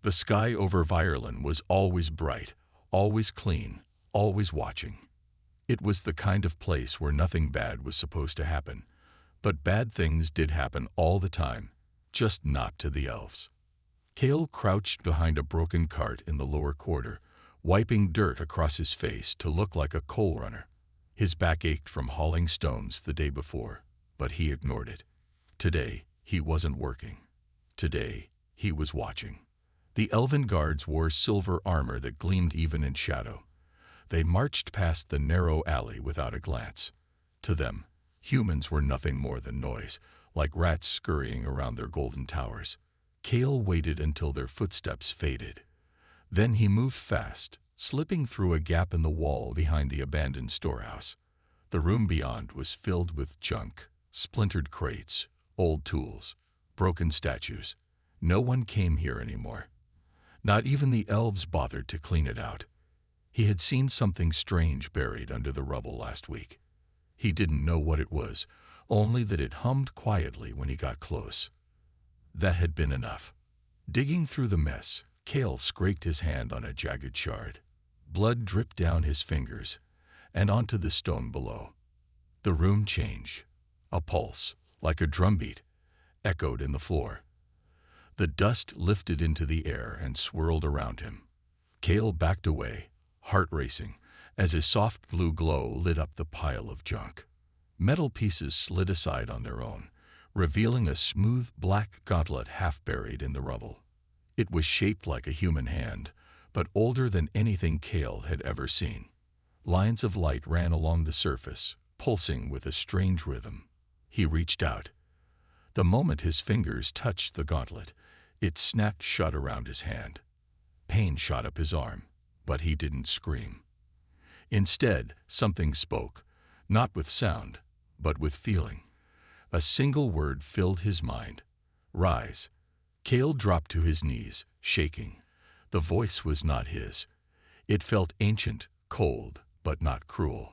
The sky over Vireland was always bright, always clean, always watching. It was the kind of place where nothing bad was supposed to happen, but bad things did happen all the time, just not to the elves. Cale crouched behind a broken cart in the lower quarter, wiping dirt across his face to look like a coal runner. His back ached from hauling stones the day before, but he ignored it. Today, he wasn't working. Today, he was watching. The elven guards wore silver armor that gleamed even in shadow. They marched past the narrow alley without a glance. To them, humans were nothing more than noise, like rats scurrying around their golden towers. Cale waited until their footsteps faded. Then he moved fast, slipping through a gap in the wall behind the abandoned storehouse. The room beyond was filled with junk, splintered crates, old tools, broken statues. No one came here anymore. Not even the elves bothered to clean it out. He had seen something strange buried under the rubble last week. He didn't know what it was, only that it hummed quietly when he got close. That had been enough. Digging through the mess, Cale scraped his hand on a jagged shard. Blood dripped down his fingers and onto the stone below. The room changed. A pulse, like a drumbeat, echoed in the floor. The dust lifted into the air and swirled around him. Cale backed away, heart racing, as a soft blue glow lit up the pile of junk. Metal pieces slid aside on their own, revealing a smooth black gauntlet half buried in the rubble. It was shaped like a human hand, but older than anything Cale had ever seen. Lines of light ran along the surface, pulsing with a strange rhythm. He reached out. The moment his fingers touched the gauntlet, it snapped shut around his hand. Pain shot up his arm, but he didn't scream. Instead, something spoke, not with sound, but with feeling. A single word filled his mind. Rise. Cale dropped to his knees, shaking. The voice was not his. It felt ancient, cold, but not cruel.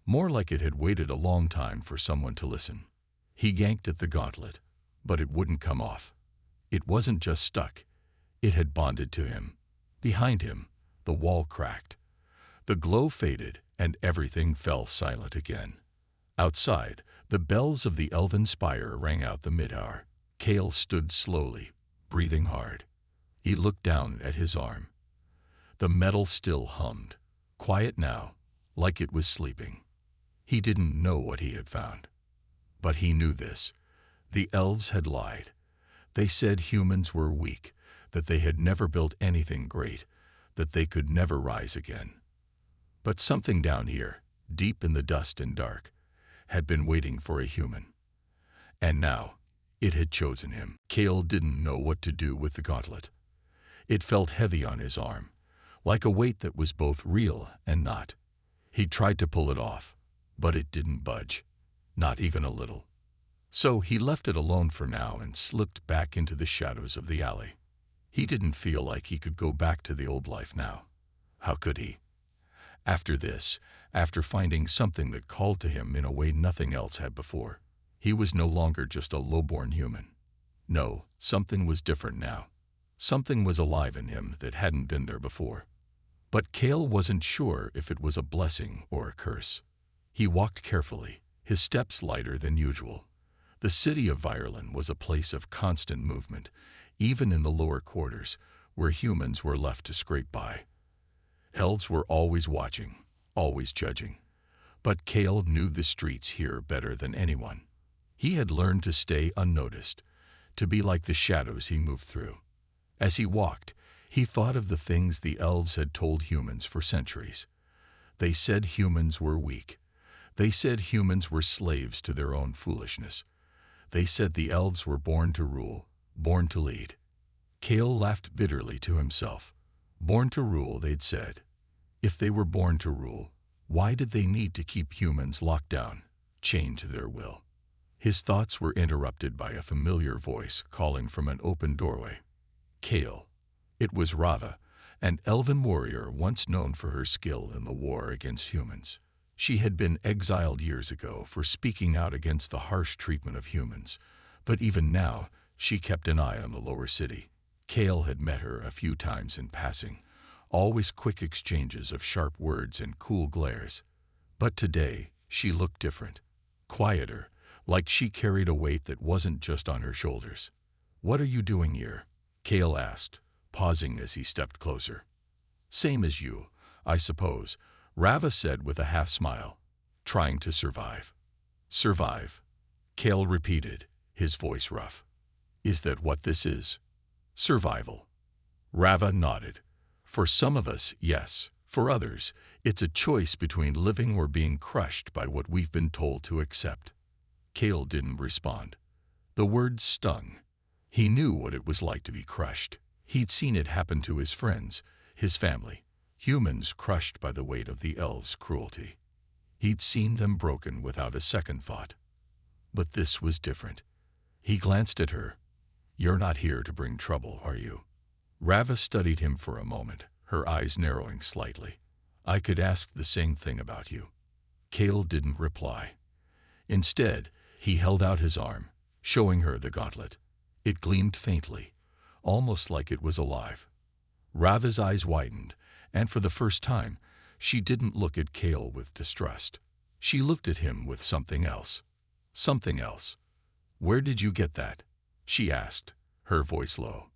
More like it had waited a long time for someone to listen. He yanked at the gauntlet, but it wouldn't come off. It wasn't just stuck. It had bonded to him. Behind him, the wall cracked. The glow faded, and everything fell silent again. Outside, the bells of the elven spire rang out the mid-hour. Cale stood slowly, breathing hard. He looked down at his arm. The metal still hummed, quiet now, like it was sleeping. He didn't know what he had found. But he knew this. The elves had lied. They said humans were weak, that they had never built anything great, that they could never rise again. But something down here, deep in the dust and dark, had been waiting for a human. And now, it had chosen him. Cale didn't know what to do with the gauntlet. It felt heavy on his arm, like a weight that was both real and not. He tried to pull it off, but it didn't budge, not even a little. So he left it alone for now and slipped back into the shadows of the alley. He didn't feel like he could go back to the old life now. How could he? After this, after finding something that called to him in a way nothing else had before, he was no longer just a low-born human. No, something was different now. Something was alive in him that hadn't been there before. But Cale wasn't sure if it was a blessing or a curse. He walked carefully, his steps lighter than usual. The city of Vireland was a place of constant movement, even in the lower quarters, where humans were left to scrape by. Elves were always watching, always judging. But Cale knew the streets here better than anyone. He had learned to stay unnoticed, to be like the shadows he moved through. As he walked, he thought of the things the elves had told humans for centuries. They said humans were weak. They said humans were slaves to their own foolishness. They said the elves were born to rule, born to lead. Cale laughed bitterly to himself. Born to rule, they'd said. If they were born to rule, why did they need to keep humans locked down, chained to their will? His thoughts were interrupted by a familiar voice calling from an open doorway. Cale. It was Rava, an elven warrior once known for her skill in the war against humans. She had been exiled years ago for speaking out against the harsh treatment of humans, but even now she kept an eye on the lower city. Kale had met her a few times in passing, always quick exchanges of sharp words and cool glares. But today, she looked different, quieter, like she carried a weight that wasn't just on her shoulders. "What are you doing here?" Kale asked, pausing as he stepped closer. "Same as you, I suppose," Rava said with a half-smile. "Trying to survive." "Survive?" Kale repeated, his voice rough. "Is that what this is? Survival?" Rava nodded. "For some of us, yes. For others, it's a choice between living or being crushed by what we've been told to accept." Kale didn't respond. The words stung. He knew what it was like to be crushed. He'd seen it happen to his friends, his family, humans crushed by the weight of the elves' cruelty. He'd seen them broken without a second thought. But this was different. He glanced at her. "You're not here to bring trouble, are you?" Rava studied him for a moment, her eyes narrowing slightly. "I could ask the same thing about you." Kale didn't reply. Instead, he held out his arm, showing her the gauntlet. It gleamed faintly, almost like it was alive. Rava's eyes widened, and for the first time, she didn't look at Kale with distrust. She looked at him with something else. Something else. "Where did you get that?" she asked, her voice low.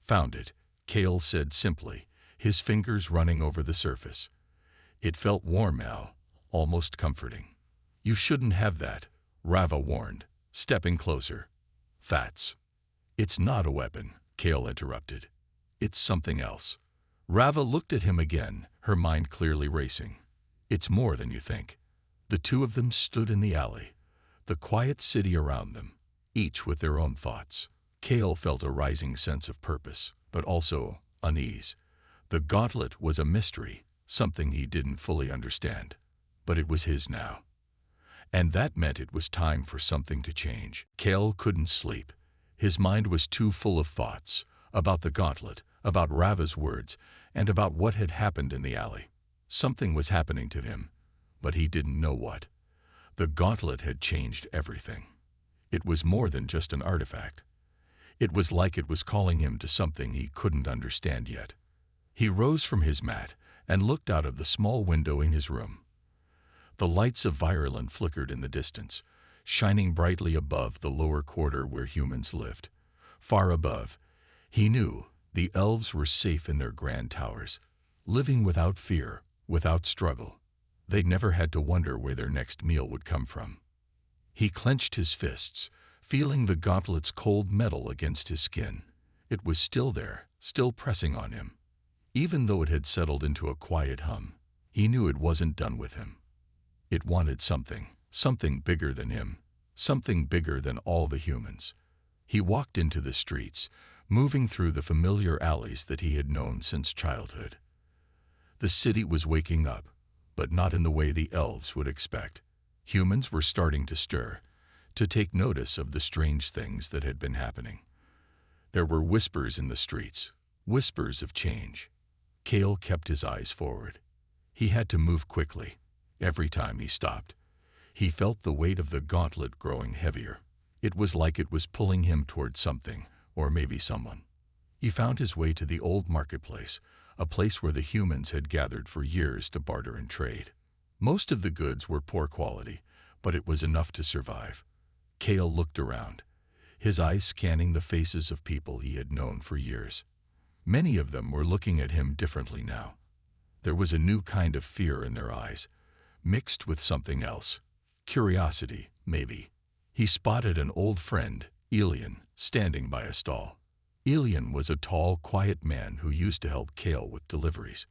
"Found it," Kale said simply, his fingers running over the surface. "It felt warm now, almost comforting." "You shouldn't have that," Rava warned, stepping closer. "Fats." "It's not a weapon," Kale interrupted. "It's something else." Rava looked at him again, her mind clearly racing. "It's more than you think." The two of them stood in the alley, the quiet city around them, each with their own thoughts. Kale felt a rising sense of purpose, but also unease. The gauntlet was a mystery, something he didn't fully understand. But it was his now. And that meant it was time for something to change. Kale couldn't sleep. His mind was too full of thoughts, about the gauntlet, about Rava's words, and about what had happened in the alley. Something was happening to him, but he didn't know what. The gauntlet had changed everything. It was more than just an artifact. It was like it was calling him to something he couldn't understand yet. He rose from his mat and looked out of the small window in his room. The lights of Ireland flickered in the distance, shining brightly above the lower quarter where humans lived. Far above, he knew the elves were safe in their grand towers, living without fear, without struggle. They never had to wonder where their next meal would come from. He clenched his fists, feeling the gauntlet's cold metal against his skin. It was still there, still pressing on him. Even though it had settled into a quiet hum, he knew it wasn't done with him. It wanted something, something bigger than him, something bigger than all the humans. He walked into the streets, moving through the familiar alleys that he had known since childhood. The city was waking up, but not in the way the elves would expect. Humans were starting to stir, to take notice of the strange things that had been happening. There were whispers in the streets, whispers of change. Kale kept his eyes forward. He had to move quickly. Every time he stopped, he felt the weight of the gauntlet growing heavier. It was like it was pulling him toward something, or maybe someone. He found his way to the old marketplace, a place where the humans had gathered for years to barter and trade. Most of the goods were poor quality, but it was enough to survive. Kale looked around, his eyes scanning the faces of people he had known for years. Many of them were looking at him differently now. There was a new kind of fear in their eyes, mixed with something else. Curiosity, maybe. He spotted an old friend, Elian, standing by a stall. Elian was a tall, quiet man who used to help Kale with deliveries.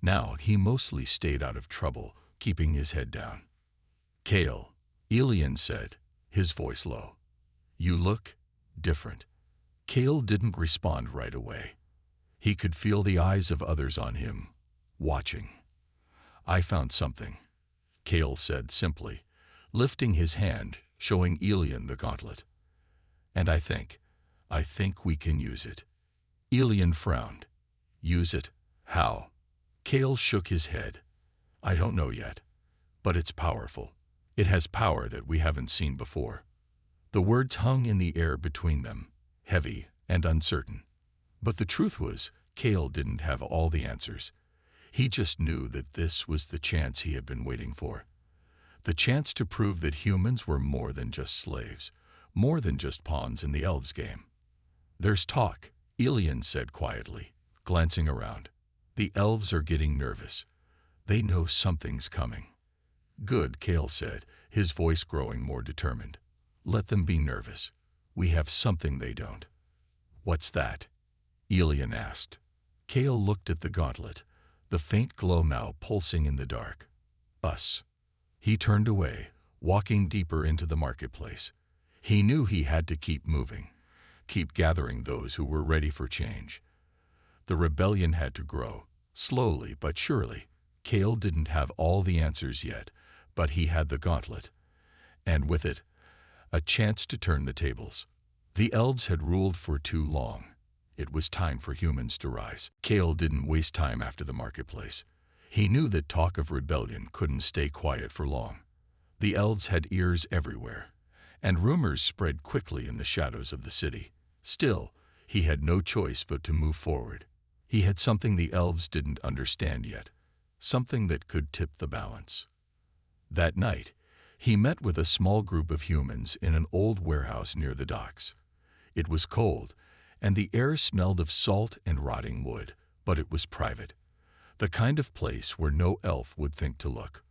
Now he mostly stayed out of trouble, keeping his head down. "Kale," Elian said, his voice low. "You look different." Kale didn't respond right away. He could feel the eyes of others on him, watching. "I found something," Kale said simply, lifting his hand, showing Elian the gauntlet. "And I think we can use it." Elian frowned. "Use it? How?" Kale shook his head. "I don't know yet, but it's powerful. It has power that we haven't seen before." The words hung in the air between them, heavy and uncertain. But the truth was, Kale didn't have all the answers. He just knew that this was the chance he had been waiting for. The chance to prove that humans were more than just slaves, more than just pawns in the elves' game. "There's talk," Elian said quietly, glancing around. "The elves are getting nervous. They know something's coming." "Good," Kale said, his voice growing more determined. "Let them be nervous. We have something they don't." "What's that?" Elian asked. Kale looked at the gauntlet, the faint glow now pulsing in the dark. "Us." He turned away, walking deeper into the marketplace. He knew he had to keep moving, keep gathering those who were ready for change. The rebellion had to grow, slowly but surely. Kale didn't have all the answers yet, but he had the gauntlet. And with it, a chance to turn the tables. The elves had ruled for too long. It was time for humans to rise. Kale didn't waste time after the marketplace. He knew that talk of rebellion couldn't stay quiet for long. The elves had ears everywhere, and rumors spread quickly in the shadows of the city. Still, he had no choice but to move forward. He had something the elves didn't understand yet, something that could tip the balance. That night, he met with a small group of humans in an old warehouse near the docks. It was cold, and the air smelled of salt and rotting wood, but it was private. The kind of place where no elf would think to look.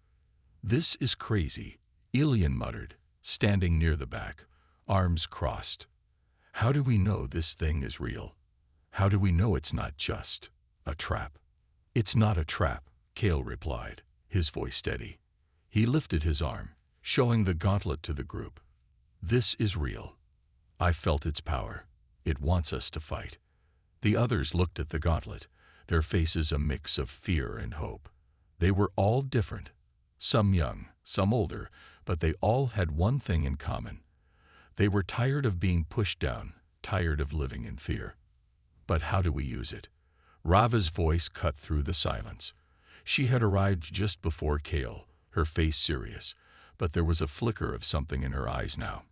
"This is crazy," Elian muttered, standing near the back, arms crossed. "How do we know this thing is real? How do we know it's not just a trap?" "It's not a trap," Kale replied, his voice steady. He lifted his arm, showing the gauntlet to the group. "This is real. I felt its power. It wants us to fight." The others looked at the gauntlet, their faces a mix of fear and hope. They were all different, some young, some older, but they all had one thing in common. They were tired of being pushed down, tired of living in fear. "But how do we use it?" Rava's voice cut through the silence. She had arrived just before Kale, her face serious, but there was a flicker of something in her eyes now.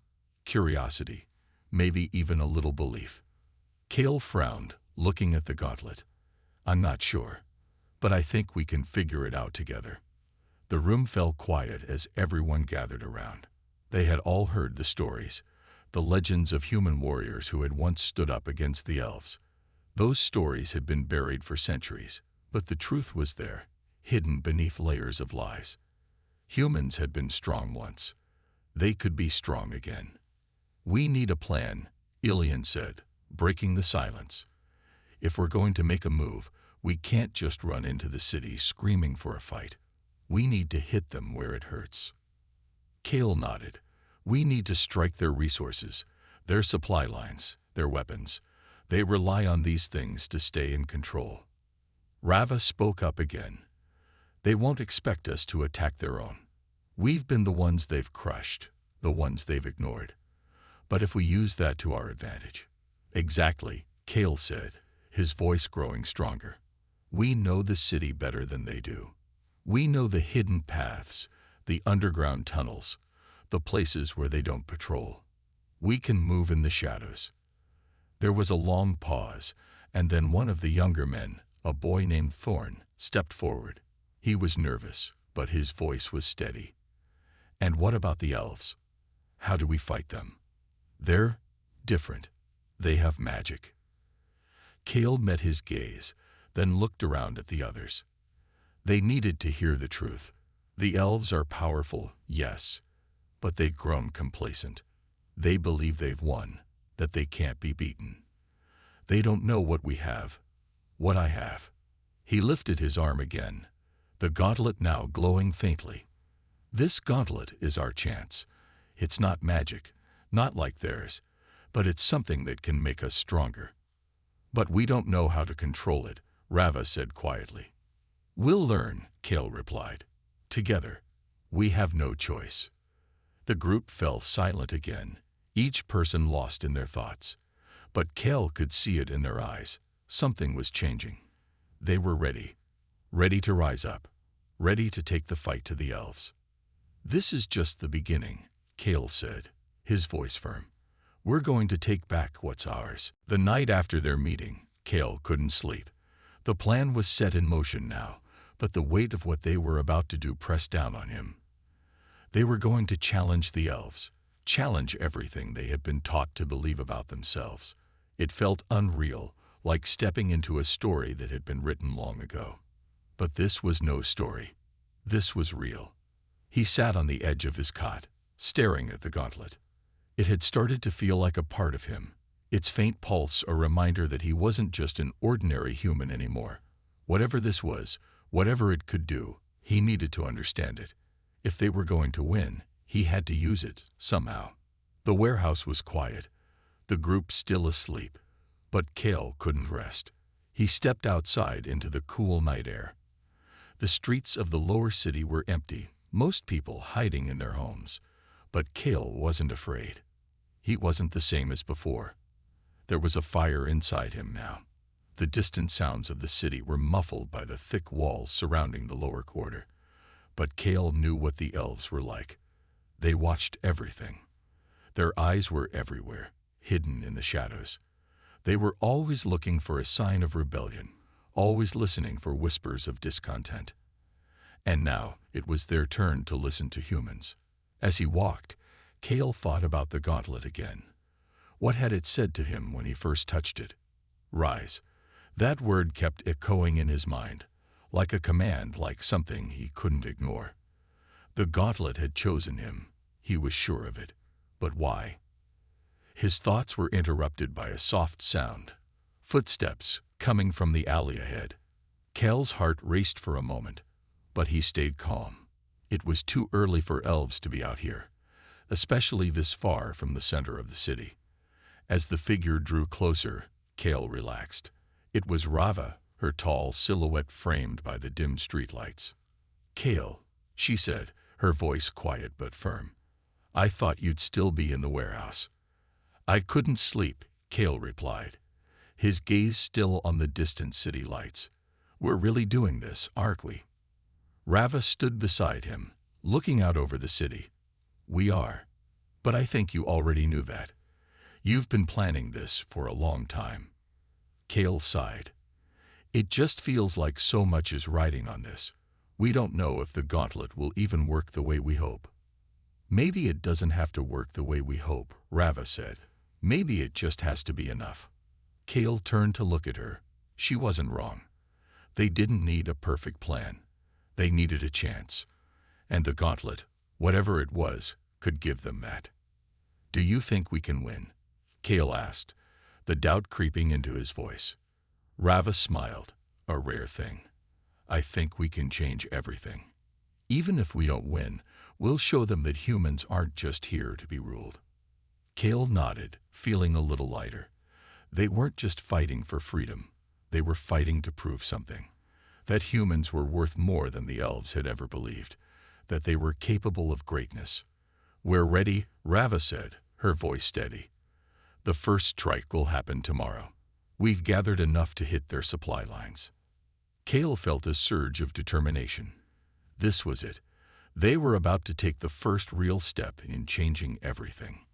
Curiosity, maybe even a little belief. Kale frowned, looking at the gauntlet. "I'm not sure, but I think we can figure it out together." The room fell quiet as everyone gathered around. They had all heard the stories, the legends of human warriors who had once stood up against the elves. Those stories had been buried for centuries, but the truth was there, hidden beneath layers of lies. Humans had been strong once. They could be strong again. "We need a plan," Elian said, breaking the silence. "If we're going to make a move, we can't just run into the city screaming for a fight. We need to hit them where it hurts." Kale nodded. "We need to strike their resources, their supply lines, their weapons. They rely on these things to stay in control." Rava spoke up again. "They won't expect us to attack their own. We've been the ones they've crushed, the ones they've ignored. But if we use that to our advantage." "Exactly," Kale said, his voice growing stronger. "We know the city better than they do. We know the hidden paths, the underground tunnels, the places where they don't patrol. We can move in the shadows." There was a long pause, and then one of the younger men, a boy named Thorn, stepped forward. He was nervous, but his voice was steady. "And what about the elves? How do we fight them?" "They're different. They have magic." Kale met his gaze, then looked around at the others. They needed to hear the truth. The elves are powerful, yes, but they've grown complacent. They believe they've won, that they can't be beaten. They don't know what we have, what I have. He lifted his arm again, the gauntlet now glowing faintly. "This gauntlet is our chance. It's not magic, not like theirs, but it's something that can make us stronger." "But we don't know how to control it," Rava said quietly. "We'll learn," Kale replied. "Together. We have no choice." The group fell silent again, each person lost in their thoughts. But Kale could see it in their eyes. Something was changing. They were ready. Ready to rise up. Ready to take the fight to the elves. "This is just the beginning," Kale said, his voice firm. "We're going to take back what's ours." The night after their meeting, Kale couldn't sleep. The plan was set in motion now, but the weight of what they were about to do pressed down on him. They were going to challenge the elves, challenge everything they had been taught to believe about themselves. It felt unreal, like stepping into a story that had been written long ago. But this was no story. This was real. He sat on the edge of his cot, staring at the gauntlet. It had started to feel like a part of him, its faint pulse a reminder that he wasn't just an ordinary human anymore. Whatever this was, whatever it could do, he needed to understand it. If they were going to win, he had to use it, somehow. The warehouse was quiet, the group still asleep, but Kale couldn't rest. He stepped outside into the cool night air. The streets of the lower city were empty, most people hiding in their homes. But Kale wasn't afraid. He wasn't the same as before. There was a fire inside him now. The distant sounds of the city were muffled by the thick walls surrounding the lower quarter. But Kale knew what the elves were like. They watched everything. Their eyes were everywhere, hidden in the shadows. They were always looking for a sign of rebellion, always listening for whispers of discontent. And now it was their turn to listen to humans. As he walked, Kale thought about the gauntlet again. What had it said to him when he first touched it? Rise. That word kept echoing in his mind, like a command, like something he couldn't ignore. The gauntlet had chosen him. He was sure of it. But why? His thoughts were interrupted by a soft sound. Footsteps coming from the alley ahead. Kale's heart raced for a moment, but he stayed calm. It was too early for elves to be out here, especially this far from the center of the city. As the figure drew closer, Kale relaxed. It was Rava, her tall silhouette framed by the dim streetlights. "Kale," she said, her voice quiet but firm. "I thought you'd still be in the warehouse." "I couldn't sleep," Kale replied, his gaze still on the distant city lights. "We're really doing this, aren't we?" Rava stood beside him, looking out over the city. "We are. But I think you already knew that. You've been planning this for a long time." Kale sighed. "It just feels like so much is riding on this. We don't know if the gauntlet will even work the way we hope." "Maybe it doesn't have to work the way we hope," Rava said. "Maybe it just has to be enough." Kale turned to look at her. She wasn't wrong. They didn't need a perfect plan. They needed a chance. And the gauntlet, whatever it was, could give them that. "Do you think we can win?" Kale asked, the doubt creeping into his voice. Rava smiled, a rare thing. "I think we can change everything. Even if we don't win, we'll show them that humans aren't just here to be ruled." Kale nodded, feeling a little lighter. They weren't just fighting for freedom. They were fighting to prove something. That humans were worth more than the elves had ever believed. That they were capable of greatness. "We're ready," Rava said, her voice steady. "The first strike will happen tomorrow. We've gathered enough to hit their supply lines." Kale felt a surge of determination. This was it. They were about to take the first real step in changing everything.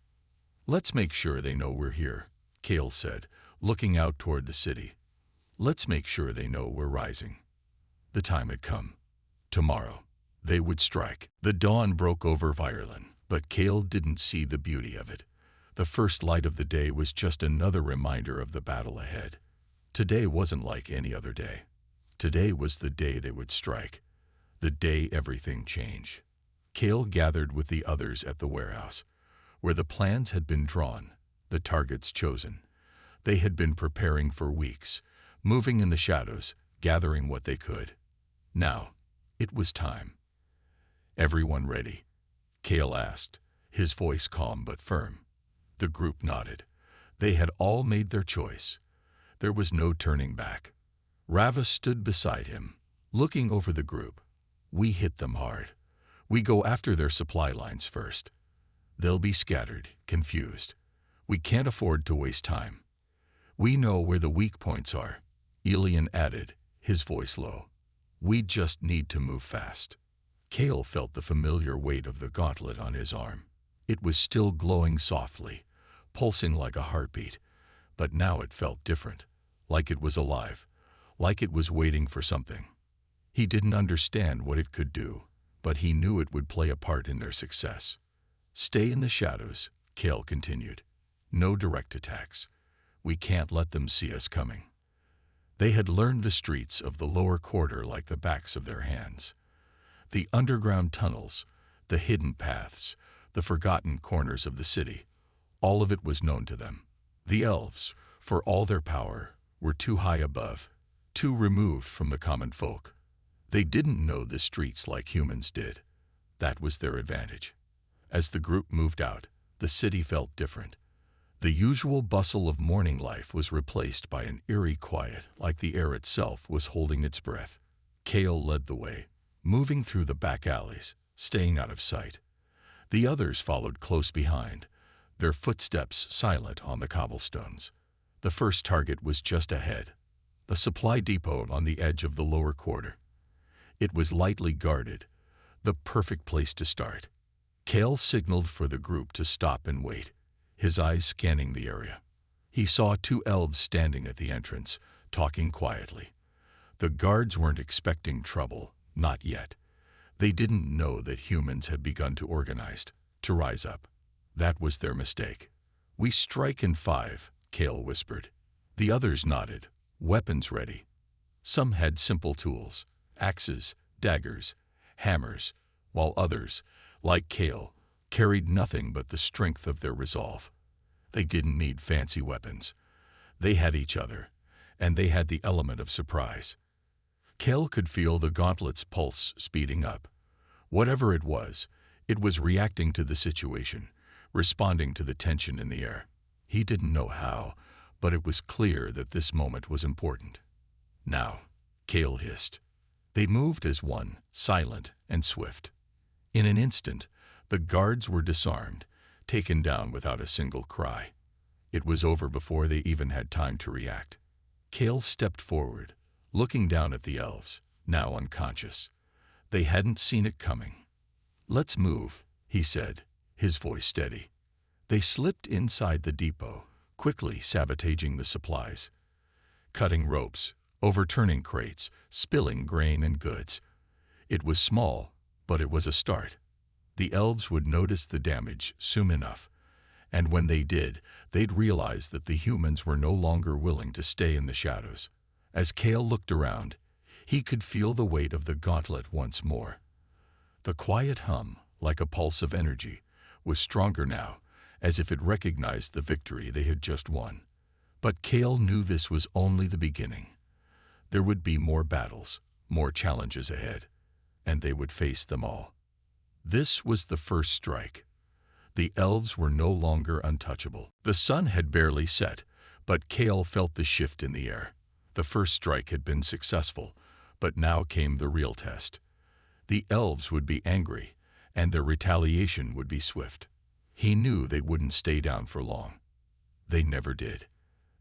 "Let's make sure they know we're here," Kale said, looking out toward the city. "Let's make sure they know we're rising." The time had come. Tomorrow, they would strike. The dawn broke over Ireland, but Kale didn't see the beauty of it. The first light of the day was just another reminder of the battle ahead. Today wasn't like any other day. Today was the day they would strike. The day everything changed. Kale gathered with the others at the warehouse, where the plans had been drawn, the targets chosen. They had been preparing for weeks, moving in the shadows, gathering what they could. Now, it was time. "Everyone ready?" Kale asked, his voice calm but firm. The group nodded. They had all made their choice. There was no turning back. Rava stood beside him, looking over the group. "We hit them hard. We go after their supply lines first. They'll be scattered, confused. We can't afford to waste time. We know where the weak points are," Elian added, his voice low. "We just need to move fast." Kale felt the familiar weight of the gauntlet on his arm. It was still glowing softly, pulsing like a heartbeat, but now it felt different, like it was alive, like it was waiting for something. He didn't understand what it could do, but he knew it would play a part in their success. "Stay in the shadows," Kale continued. "No direct attacks. We can't let them see us coming." They had learned the streets of the lower quarter like the backs of their hands. The underground tunnels, the hidden paths, the forgotten corners of the city, all of it was known to them. The elves, for all their power, were too high above, too removed from the common folk. They didn't know the streets like humans did. That was their advantage. As the group moved out, the city felt different. The usual bustle of morning life was replaced by an eerie quiet, like the air itself was holding its breath. Kale led the way, moving through the back alleys, staying out of sight. The others followed close behind, their footsteps silent on the cobblestones. The first target was just ahead, the supply depot on the edge of the lower quarter. It was lightly guarded, the perfect place to start. Kale signaled for the group to stop and wait, his eyes scanning the area. He saw two elves standing at the entrance, talking quietly. The guards weren't expecting trouble, not yet. They didn't know that humans had begun to organize, to rise up. That was their mistake. "We strike in 5, Kale whispered. The others nodded, weapons ready. Some had simple tools, axes, daggers, hammers, while others, like Kale, carried nothing but the strength of their resolve. They didn't need fancy weapons. They had each other, and they had the element of surprise. Kale could feel the gauntlet's pulse speeding up. Whatever it was reacting to the situation, responding to the tension in the air. He didn't know how, but it was clear that this moment was important. "Now," Kale hissed. They moved as one, silent and swift. In an instant, the guards were disarmed, taken down without a single cry. It was over before they even had time to react. Kale stepped forward, looking down at the elves, now unconscious. They hadn't seen it coming. "Let's move," he said, his voice steady. They slipped inside the depot, quickly sabotaging the supplies. Cutting ropes, overturning crates, spilling grain and goods. It was small, but it was a start. The elves would notice the damage soon enough, and when they did, they'd realize that the humans were no longer willing to stay in the shadows. As Kale looked around, he could feel the weight of the gauntlet once more. The quiet hum, like a pulse of energy, was stronger now, as if it recognized the victory they had just won. But Kale knew this was only the beginning. There would be more battles, more challenges ahead, and they would face them all. This was the first strike. The elves were no longer untouchable. The sun had barely set, but Kale felt the shift in the air. The first strike had been successful, but now came the real test. The elves would be angry, and their retaliation would be swift. He knew they wouldn't stay down for long. They never did.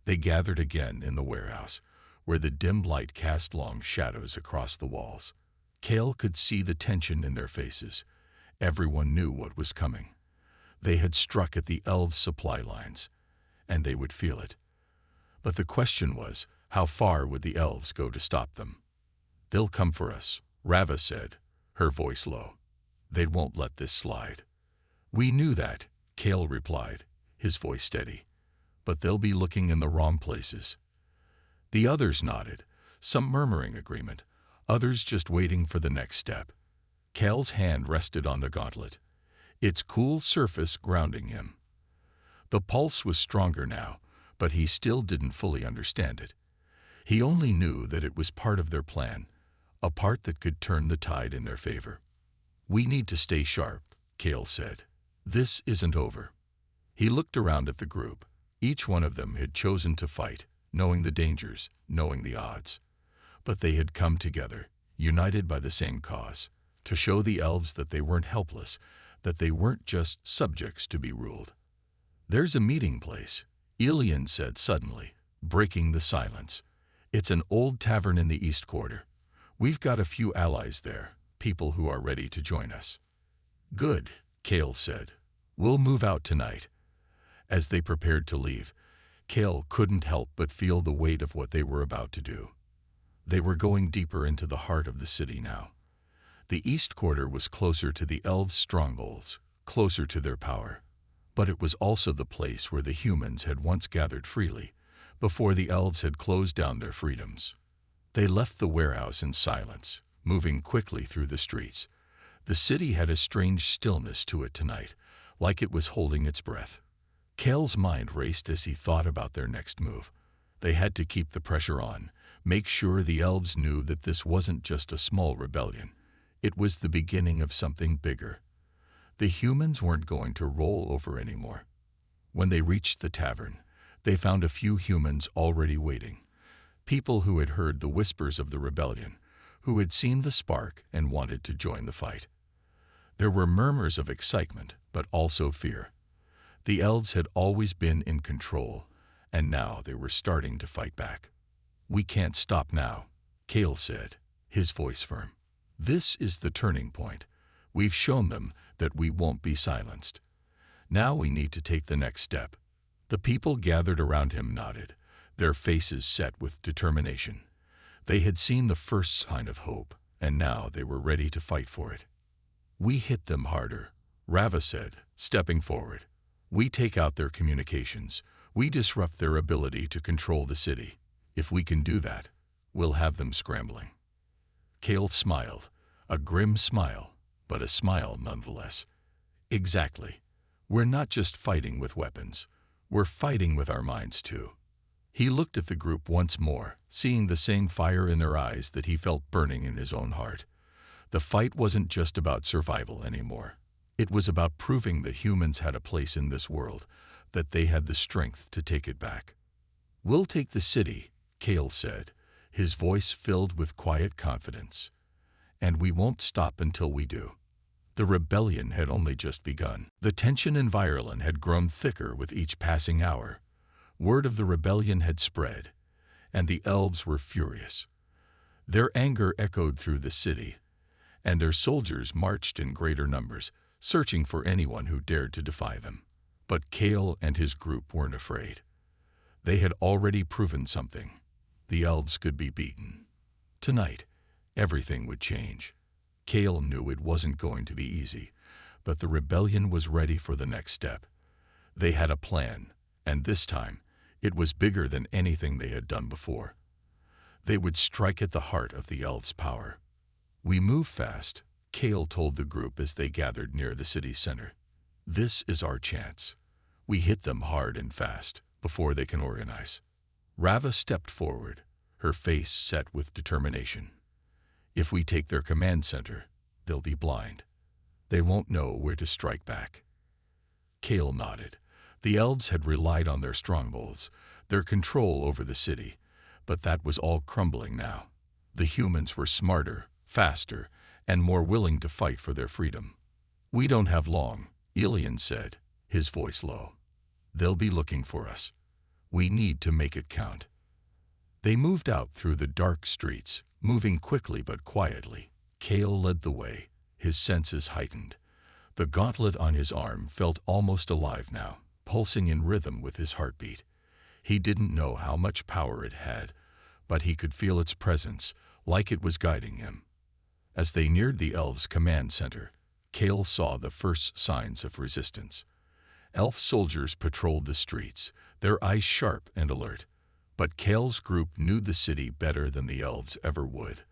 They gathered again in the warehouse, where the dim light cast long shadows across the walls. Kale could see the tension in their faces. Everyone knew what was coming. They had struck at the elves' supply lines, and they would feel it. But the question was, how far would the elves go to stop them? "They'll come for us," Rava said, her voice low. "They won't let this slide." "We knew that," Kale replied, his voice steady. "But they'll be looking in the wrong places." The others nodded, some murmuring agreement, others just waiting for the next step. Kale's hand rested on the gauntlet, its cool surface grounding him. The pulse was stronger now, but he still didn't fully understand it. He only knew that it was part of their plan, a part that could turn the tide in their favor. "We need to stay sharp," Kale said. "This isn't over." He looked around at the group. Each one of them had chosen to fight, knowing the dangers, knowing the odds. But they had come together, united by the same cause, to show the elves that they weren't helpless, that they weren't just subjects to be ruled. "There's a meeting place," Elian said suddenly, breaking the silence. "It's an old tavern in the East Quarter. We've got a few allies there, people who are ready to join us." "Good," Kale said. "We'll move out tonight." As they prepared to leave, Kale couldn't help but feel the weight of what they were about to do. They were going deeper into the heart of the city now. The east quarter was closer to the elves' strongholds, closer to their power. But it was also the place where the humans had once gathered freely, before the elves had closed down their freedoms. They left the warehouse in silence, moving quickly through the streets. The city had a strange stillness to it tonight, like it was holding its breath. Kale's mind raced as he thought about their next move. They had to keep the pressure on, make sure the elves knew that this wasn't just a small rebellion. It was the beginning of something bigger. The humans weren't going to roll over anymore. When they reached the tavern, they found a few humans already waiting. People who had heard the whispers of the rebellion, who had seen the spark and wanted to join the fight. There were murmurs of excitement, but also fear. The elves had always been in control, and now they were starting to fight back. "We can't stop now," Kale said, his voice firm. "This is the turning point. We've shown them that we won't be silenced. Now we need to take the next step." The people gathered around him nodded, their faces set with determination. They had seen the first sign of hope, and now they were ready to fight for it. "We hit them harder," Rava said, stepping forward. "We take out their communications. We disrupt their ability to control the city. If we can do that, we'll have them scrambling." Kale smiled, a grim smile, but a smile nonetheless. "Exactly. We're not just fighting with weapons. We're fighting with our minds too." He looked at the group once more, seeing the same fire in their eyes that he felt burning in his own heart. The fight wasn't just about survival anymore. It was about proving that humans had a place in this world, that they had the strength to take it back. "We'll take the city," Kale said, his voice filled with quiet confidence. "And we won't stop until we do." The rebellion had only just begun. The tension in Ireland had grown thicker with each passing hour. Word of the rebellion had spread, and the elves were furious. Their anger echoed through the city, and their soldiers marched in greater numbers, searching for anyone who dared to defy them. But Kale and his group weren't afraid. They had already proven something. The elves could be beaten. Tonight, everything would change. Kale knew it wasn't going to be easy, but the rebellion was ready for the next step. They had a plan, and this time, it was bigger than anything they had done before. They would strike at the heart of the elves' power. "We move fast," Kale told the group as they gathered near the city's center. "This is our chance. We hit them hard and fast, before they can organize." Rava stepped forward, her face set with determination. "If we take their command center, they'll be blind. They won't know where to strike back." Kale nodded. The elves had relied on their strongholds, their control over the city, but that was all crumbling now. The humans were smarter, faster, and more willing to fight for their freedom. "We don't have long," Elian said, his voice low. "They'll be looking for us. We need to make it count." They moved out through the dark streets, moving quickly but quietly. Kale led the way, his senses heightened. The gauntlet on his arm felt almost alive now, pulsing in rhythm with his heartbeat. He didn't know how much power it had, but he could feel its presence, like it was guiding him. As they neared the elves' command center, Kale saw the first signs of resistance. Elf soldiers patrolled the streets, their eyes sharp and alert. But Kale's group knew the city better than the elves ever would.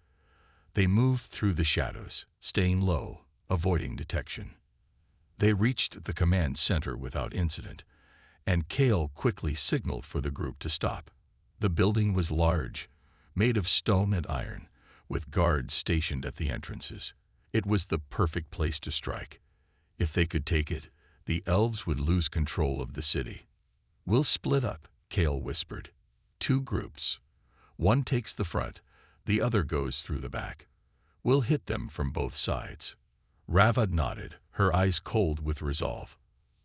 They moved through the shadows, staying low, avoiding detection. They reached the command center without incident, and Kale quickly signaled for the group to stop. The building was large, made of stone and iron, with guards stationed at the entrances. It was the perfect place to strike. If they could take it, the elves would lose control of the city. "We'll split up," Kale whispered. "Two groups. One takes the front, the other goes through the back. We'll hit them from both sides." Rava nodded, her eyes cold with resolve.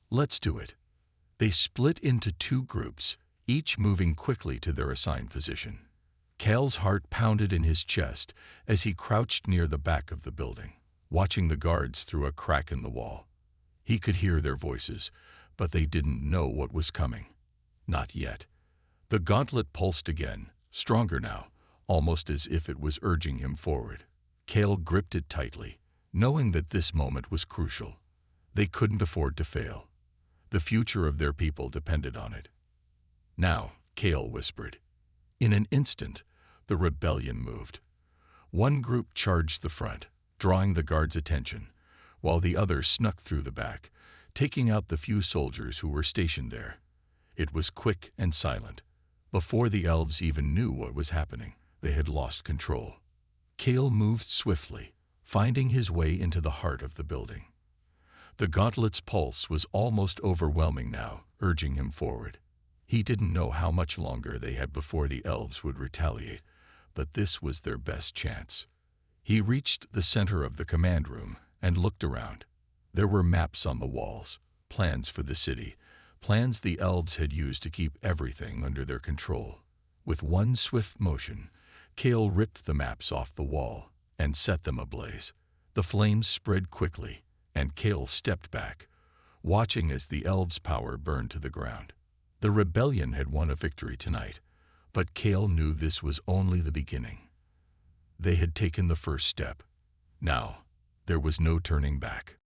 "Let's do it." They split into two groups, each moving quickly to their assigned position. Kale's heart pounded in his chest as he crouched near the back of the building, watching the guards through a crack in the wall. He could hear their voices, but they didn't know what was coming. Not yet. The gauntlet pulsed again, stronger now, almost as if it was urging him forward. Cale gripped it tightly, knowing that this moment was crucial. They couldn't afford to fail. The future of their people depended on it. "Now," Cale whispered. In an instant, the rebellion moved. One group charged the front, drawing the guards' attention, while the others snuck through the back, taking out the few soldiers who were stationed there. It was quick and silent. Before the elves even knew what was happening, they had lost control. Cale moved swiftly, finding his way into the heart of the building. The gauntlet's pulse was almost overwhelming now, urging him forward. He didn't know how much longer they had before the elves would retaliate, but this was their best chance. He reached the center of the command room and looked around. There were maps on the walls, plans for the city, plans the elves had used to keep everything under their control. With one swift motion, Cale ripped the maps off the wall and set them ablaze. The flames spread quickly, and Cale stepped back, watching as the elves' power burned to the ground. The rebellion had won a victory tonight, but Cale knew this was only the beginning. They had taken the first step. Now, there was no turning back.